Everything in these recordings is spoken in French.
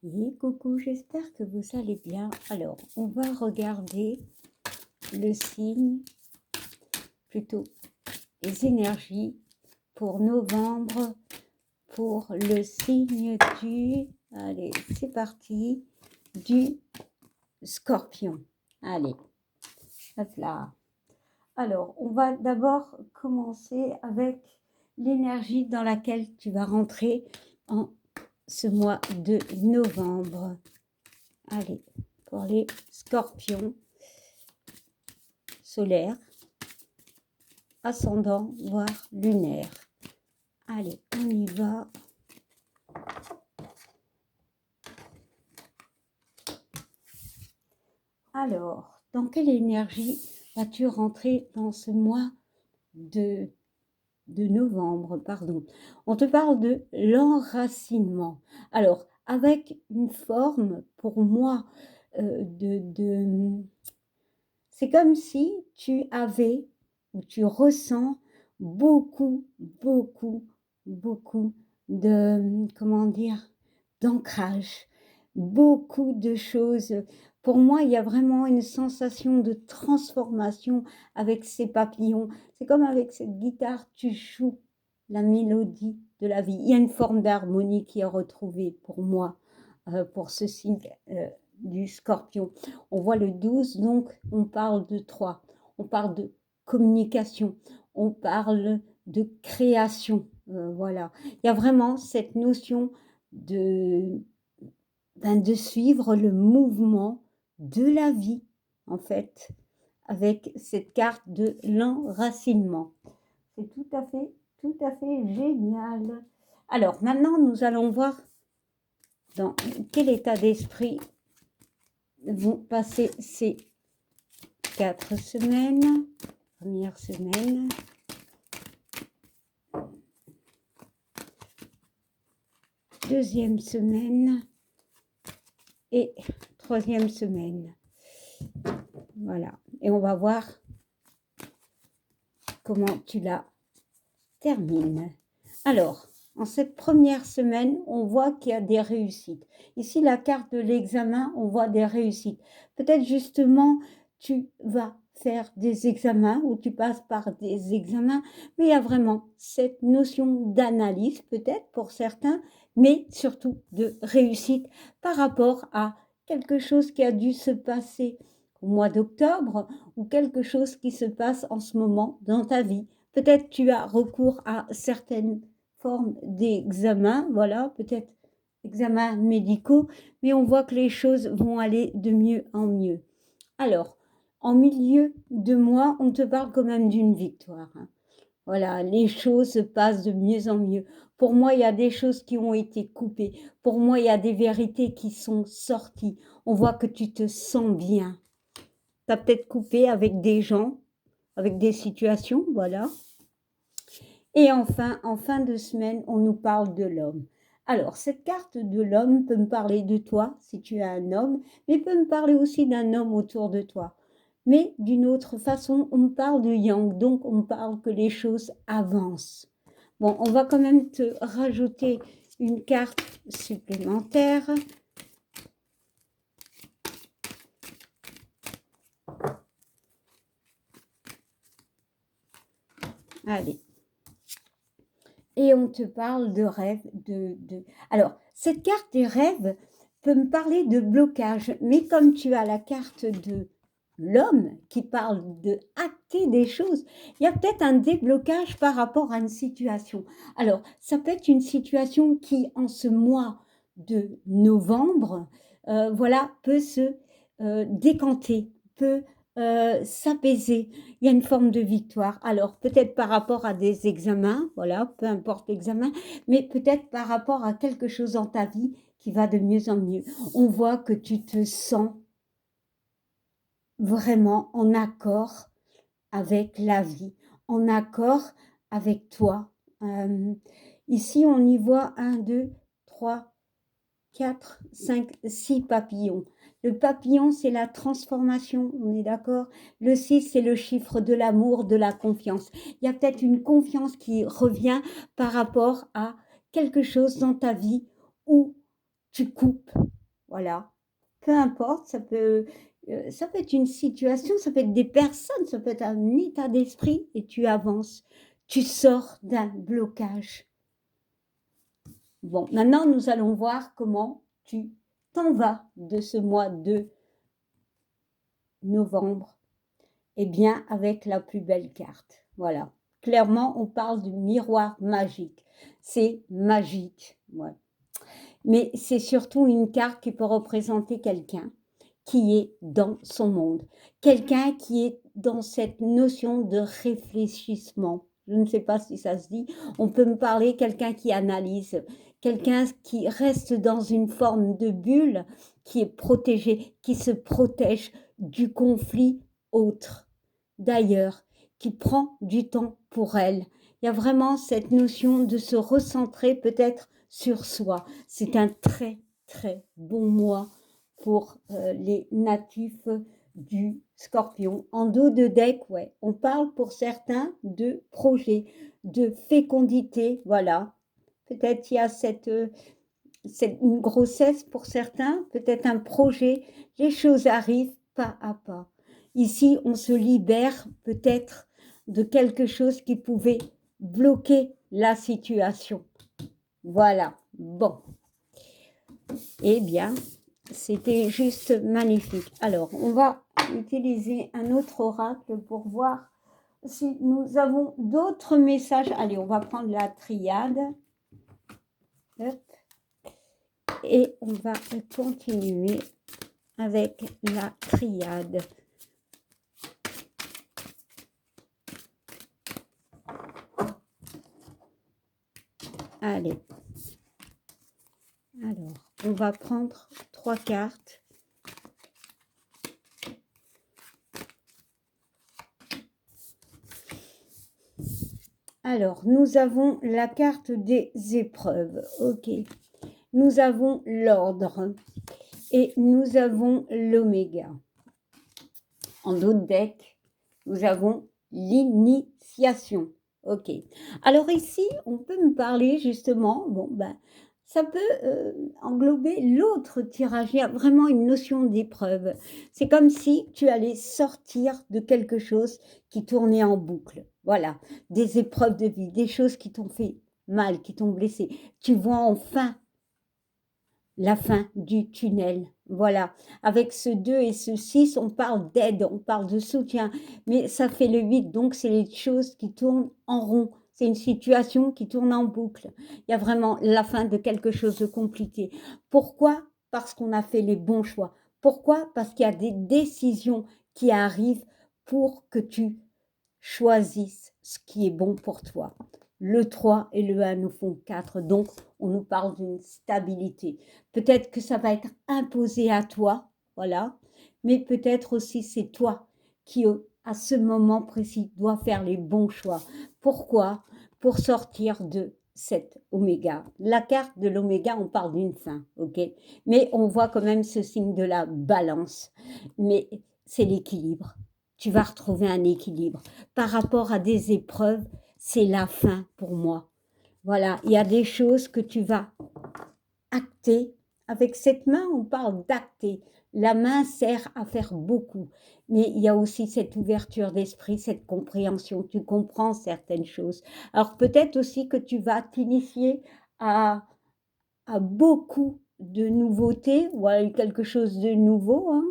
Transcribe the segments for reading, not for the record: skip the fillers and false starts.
Et coucou, j'espère que vous allez bien. Alors, on va regarder le signe, plutôt les énergies pour novembre, pour le signe du, allez, c'est parti, du Scorpion. Allez, hop là. Alors, on va d'abord commencer avec l'énergie dans laquelle tu vas rentrer en ce mois de novembre. Allez, pour les scorpions solaires, ascendant, voire lunaire. Allez, on y va. Alors, dans quelle énergie vas-tu rentrer dans ce mois de novembre, pardon. On te parle de l'enracinement. Alors, avec une forme, pour moi, c'est comme si tu avais, ou tu ressens beaucoup, beaucoup, beaucoup de, comment dire, d'ancrage, beaucoup de choses. Pour moi, il y a vraiment une sensation de transformation avec ces papillons. C'est comme avec cette guitare, tu joues la mélodie de la vie. Il y a une forme d'harmonie qui est retrouvée pour moi, pour ce signe du Scorpion. On voit le 12, donc on parle de 3. On parle de communication, on parle de création. Voilà. Il y a vraiment cette notion de, de suivre le mouvement de la vie, en fait, avec cette carte de l'enracinement. C'est tout à fait génial. Alors, maintenant, nous allons voir dans quel état d'esprit vont passer ces 4 semaines. Première semaine. Deuxième semaine. Et troisième semaine. Voilà. Et on va voir comment tu la termines. Alors, en cette première semaine, on voit qu'il y a des réussites. Ici, la carte de l'examen, on voit des réussites. Peut-être justement, tu vas faire des examens ou tu passes par des examens, mais il y a vraiment cette notion d'analyse, peut-être pour certains, mais surtout de réussite par rapport à quelque chose qui a dû se passer au mois d'octobre ou quelque chose qui se passe en ce moment dans ta vie. Peut-être tu as recours à certaines formes d'examens, voilà, peut-être examens médicaux, mais on voit que les choses vont aller de mieux en mieux. Alors, en milieu de mois, on te parle quand même d'une victoire. Voilà, les choses se passent de mieux en mieux. Pour moi, il y a des choses qui ont été coupées. Pour moi, il y a des vérités qui sont sorties. On voit que tu te sens bien. Tu as peut-être coupé avec des gens, avec des situations, voilà. Et enfin, en fin de semaine, on nous parle de l'homme. Alors, cette carte de l'homme peut me parler de toi, si tu es un homme, mais peut me parler aussi d'un homme autour de toi. Mais d'une autre façon, on me parle de yang, donc on me parle que les choses avancent. Bon, on va quand même te rajouter une carte supplémentaire. Allez. Et on te parle de rêve, Alors, cette carte des rêves peut me parler de blocage, mais comme tu as la carte de l'homme qui parle de acter des choses, il y a peut-être un déblocage par rapport à une situation. Alors, ça peut être une situation qui, en ce mois de novembre, voilà, peut se décanter, peut s'apaiser. Il y a une forme de victoire. Alors, peut-être par rapport à des examens, voilà, peu importe l'examen, mais peut-être par rapport à quelque chose dans ta vie qui va de mieux en mieux. On voit que tu te sens vraiment en accord avec la vie, en accord avec toi. Ici, on y voit 1, 2, 3, 4, 5, 6 papillons. Le papillon, c'est la transformation, on est d'accord? Le 6, c'est le chiffre de l'amour, de la confiance. Il y a peut-être une confiance qui revient par rapport à quelque chose dans ta vie où tu coupes, Voilà. Peu importe, ça peut être une situation, ça peut être des personnes, ça peut être un état d'esprit et tu avances. Tu sors d'un blocage. Bon, maintenant, nous allons voir comment tu t'en vas de ce mois de novembre. Eh bien, avec la plus belle carte. Voilà. Clairement, on parle du miroir magique. C'est magique. Ouais. Mais c'est surtout une carte qui peut représenter quelqu'un qui est dans son monde, quelqu'un qui est dans cette notion de réfléchissement. Je ne sais pas si ça se dit. On peut me parler quelqu'un qui analyse, quelqu'un qui reste dans une forme de bulle, qui est protégé, qui se protège du conflit autre, d'ailleurs, qui prend du temps pour elle. Il y a vraiment cette notion de se recentrer peut-être sur soi. C'est un très, très bon mois pour les natifs du Scorpion. En dos de deck, ouais, on parle pour certains de projet, de fécondité, voilà. Peut-être il y a une grossesse pour certains, peut-être un projet. Les choses arrivent pas à pas. Ici, on se libère peut-être de quelque chose qui pouvait bloquer la situation. Voilà, bon. Eh bien, c'était juste magnifique. Alors, on va utiliser un autre oracle pour voir si nous avons d'autres messages. Allez, on va prendre la triade. Hop. Et on va continuer avec la triade. Allez. Alors, on va prendre 3 cartes. Alors, nous avons la carte des épreuves. Ok. Nous avons l'ordre et nous avons l'oméga. En d'autres decks, nous avons l'initiation. Ok. Alors ici, on peut me parler justement, bon ben, ça peut englober l'autre tirage. Il y a vraiment une notion d'épreuve. C'est comme si tu allais sortir de quelque chose qui tournait en boucle. Voilà, des épreuves de vie, des choses qui t'ont fait mal, qui t'ont blessé. Tu vois enfin la fin du tunnel. Voilà, avec ce 2 et ce 6, on parle d'aide, on parle de soutien, mais ça fait le 8, donc c'est les choses qui tournent en rond. C'est une situation qui tourne en boucle. Il y a vraiment la fin de quelque chose de compliqué. Pourquoi? Parce qu'on a fait les bons choix. Pourquoi? Parce qu'il y a des décisions qui arrivent pour que tu choisisses ce qui est bon pour toi. Le 3 et le 1 nous font 4, donc on nous parle d'une stabilité. Peut-être que ça va être imposé à toi, voilà, mais peut-être aussi c'est toi qui, à ce moment précis, dois faire les bons choix. Pourquoi? Pour sortir de cet oméga. La carte de l'oméga, on parle d'une fin, ok? Mais on voit quand même ce signe de la balance. Mais c'est l'équilibre. Tu vas retrouver un équilibre. Par rapport à des épreuves, c'est la fin pour moi. Voilà, il y a des choses que tu vas acter. Avec cette main, on parle d'acter. La main sert à faire beaucoup, mais il y a aussi cette ouverture d'esprit, cette compréhension. Tu comprends certaines choses. Alors peut-être aussi que tu vas t'initier à beaucoup de nouveautés ou à quelque chose de nouveau, hein.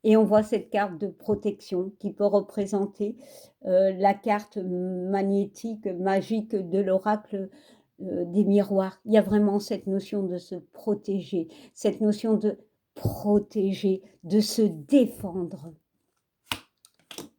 Et on voit cette carte de protection qui peut représenter la carte magnétique, magique de l'oracle des miroirs. Il y a vraiment cette notion de se protéger, cette notion de protéger, de se défendre.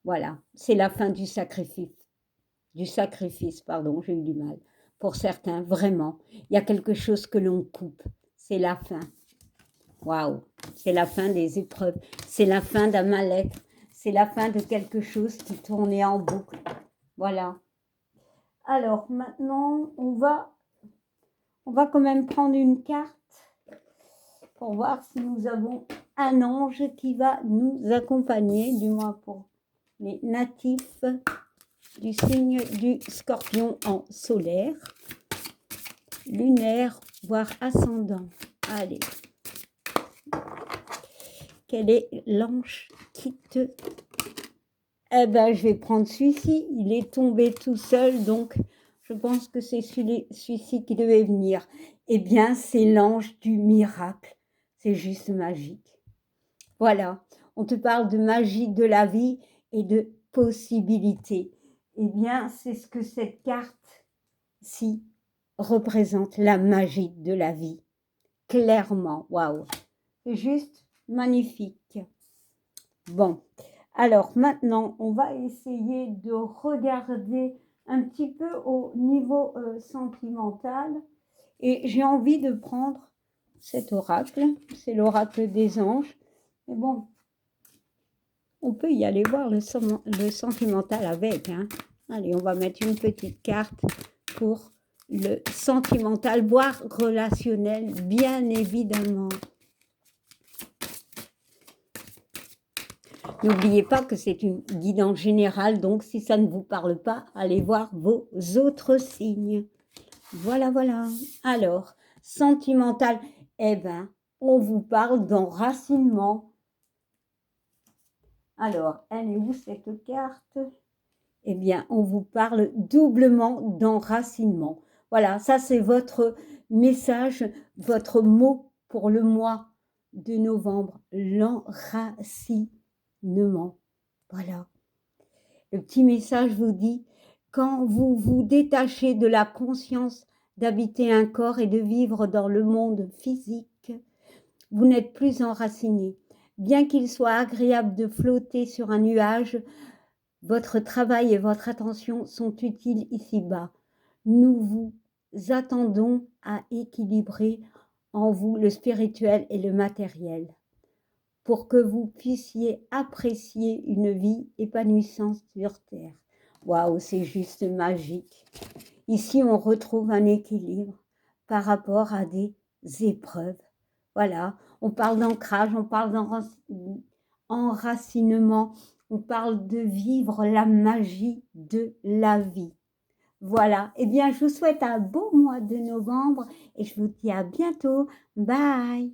Voilà, c'est la fin du sacrifice. Pardon, j'ai eu du mal. Pour certains, vraiment, il y a quelque chose que l'on coupe. C'est la fin. Waouh, c'est la fin des épreuves, c'est la fin d'un mal-être, c'est la fin de quelque chose qui tournait en boucle. Voilà. Alors maintenant, on va quand même prendre une carte pour voir si nous avons un ange qui va nous accompagner, du moins pour les natifs du signe du Scorpion en solaire, lunaire, voire ascendant. Allez. quel est l'ange qui te... Eh ben, je vais prendre celui-ci. Il est tombé tout seul, donc je pense que c'est celui-ci qui devait venir. Eh bien, c'est l'ange du miracle. C'est juste magique. Voilà, on te parle de magie de la vie et de possibilités. Eh bien, c'est ce que cette carte-ci représente, la magie de la vie. Clairement, waouh, c'est juste magnifique. Bon, alors maintenant, on va essayer de regarder un petit peu au niveau sentimental. Et j'ai envie de prendre cet oracle, c'est l'oracle des anges. Mais bon, on peut y aller voir le sentimental avec. Hein. Allez, on va mettre une petite carte pour le sentimental, voire relationnel, bien évidemment. N'oubliez pas que c'est une guidance générale, donc si ça ne vous parle pas, allez voir vos autres signes. Voilà, voilà. Alors, sentimental, eh bien, on vous parle d'enracinement. Alors, elle est où cette carte? Eh bien, on vous parle doublement d'enracinement. Voilà, ça c'est votre message, votre mot pour le mois de novembre, l'enracinement. Voilà. Le petit message vous dit, quand vous vous détachez de la conscience d'habiter un corps et de vivre dans le monde physique, vous n'êtes plus enraciné. Bien qu'il soit agréable de flotter sur un nuage, votre travail et votre attention sont utiles ici-bas. Nous vous attendons à équilibrer en vous le spirituel et le matériel pour que vous puissiez apprécier une vie épanouissante sur Terre. Waouh, c'est juste magique. Ici, on retrouve un équilibre par rapport à des épreuves. Voilà, on parle d'ancrage, on parle d'enracinement, on parle de vivre la magie de la vie. Voilà, eh bien, je vous souhaite un beau mois de novembre et je vous dis à bientôt. Bye!